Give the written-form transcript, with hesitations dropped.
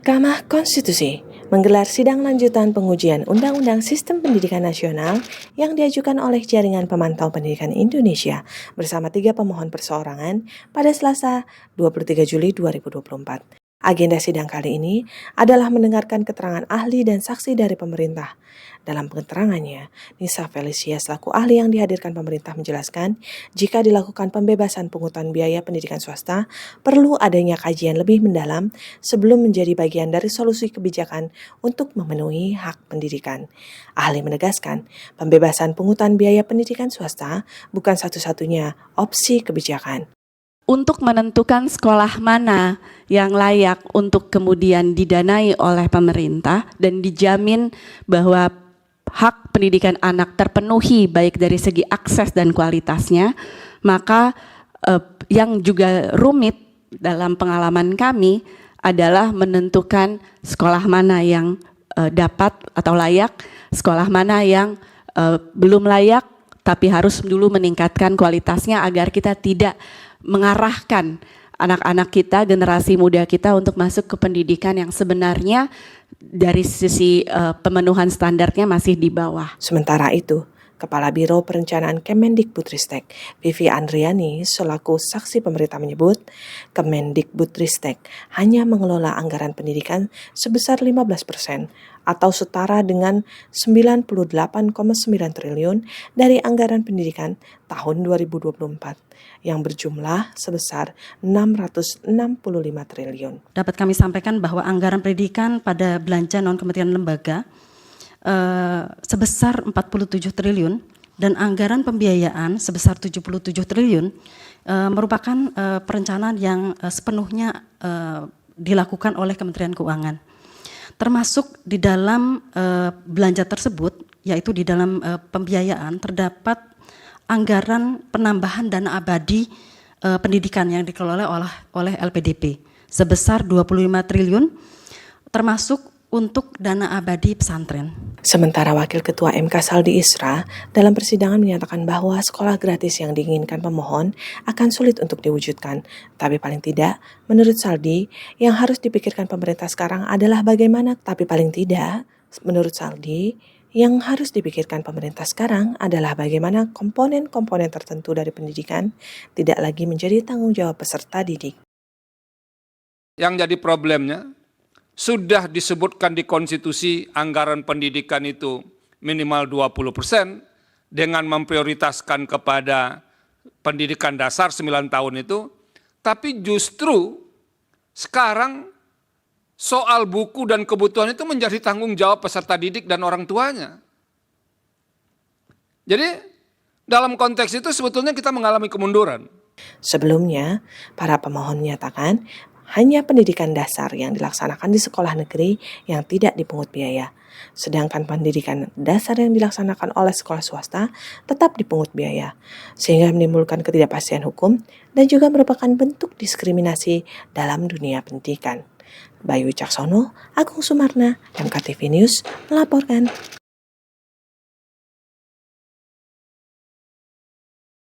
Mahkamah Konstitusi menggelar sidang lanjutan pengujian Undang-Undang Sistem Pendidikan Nasional yang diajukan oleh Jaringan Pemantau Pendidikan Indonesia bersama 3 pemohon perseorangan pada Selasa 23 Juli 2024. Agenda sidang kali ini adalah mendengarkan keterangan ahli dan saksi dari pemerintah. Dalam keterangannya, Nisa Felicia selaku ahli yang dihadirkan pemerintah menjelaskan, jika dilakukan pembebasan pungutan biaya pendidikan swasta, perlu adanya kajian lebih mendalam sebelum menjadi bagian dari solusi kebijakan untuk memenuhi hak pendidikan. Ahli menegaskan, pembebasan pungutan biaya pendidikan swasta bukan satu-satunya opsi kebijakan. Untuk menentukan sekolah mana yang layak untuk kemudian didanai oleh pemerintah dan dijamin bahwa hak pendidikan anak terpenuhi baik dari segi akses dan kualitasnya, maka yang juga rumit dalam pengalaman kami adalah menentukan sekolah mana yang dapat atau layak, sekolah mana yang belum layak, tapi harus dulu meningkatkan kualitasnya agar kita tidak mengarahkan anak-anak kita, generasi muda kita untuk masuk ke pendidikan yang sebenarnya dari sisi pemenuhan standarnya masih di bawah. Sementara itu, Kepala Biro Perencanaan Kemendikbudristek, Vivi Andriani, selaku saksi pemerintah menyebut, Kemendikbudristek hanya mengelola anggaran pendidikan sebesar 15% atau setara dengan 98,9 triliun dari anggaran pendidikan tahun 2024 yang berjumlah sebesar 665 triliun. Dapat kami sampaikan bahwa anggaran pendidikan pada belanja non-kementerian lembaga sebesar 47 triliun dan anggaran pembiayaan sebesar 77 triliun merupakan perencanaan yang sepenuhnya dilakukan oleh Kementerian Keuangan. Termasuk di dalam belanja tersebut, yaitu di dalam pembiayaan terdapat anggaran penambahan dana abadi pendidikan yang dikelola oleh LPDP sebesar 25 triliun, termasuk untuk dana abadi pesantren. Sementara Wakil Ketua MK Saldi Isra dalam persidangan menyatakan bahwa sekolah gratis yang diinginkan pemohon akan sulit untuk diwujudkan. Tapi paling tidak, menurut Saldi, yang harus dipikirkan pemerintah sekarang adalah bagaimana. Tapi paling tidak, menurut Saldi, yang harus dipikirkan pemerintah sekarang adalah bagaimana komponen-komponen tertentu dari pendidikan tidak lagi menjadi tanggung jawab peserta didik. Yang jadi problemnya, sudah disebutkan di konstitusi anggaran pendidikan itu minimal 20% dengan memprioritaskan kepada pendidikan dasar 9 tahun itu, tapi justru sekarang soal buku dan kebutuhan itu menjadi tanggung jawab peserta didik dan orang tuanya. Jadi dalam konteks itu sebetulnya kita mengalami kemunduran. Sebelumnya, para pemohon menyatakan hanya pendidikan dasar yang dilaksanakan di sekolah negeri yang tidak dipungut biaya. Sedangkan pendidikan dasar yang dilaksanakan oleh sekolah swasta tetap dipungut biaya, sehingga menimbulkan ketidakpastian hukum dan juga merupakan bentuk diskriminasi dalam dunia pendidikan. Bayu Wicaksono, Agung Sumarna, MKTV News melaporkan.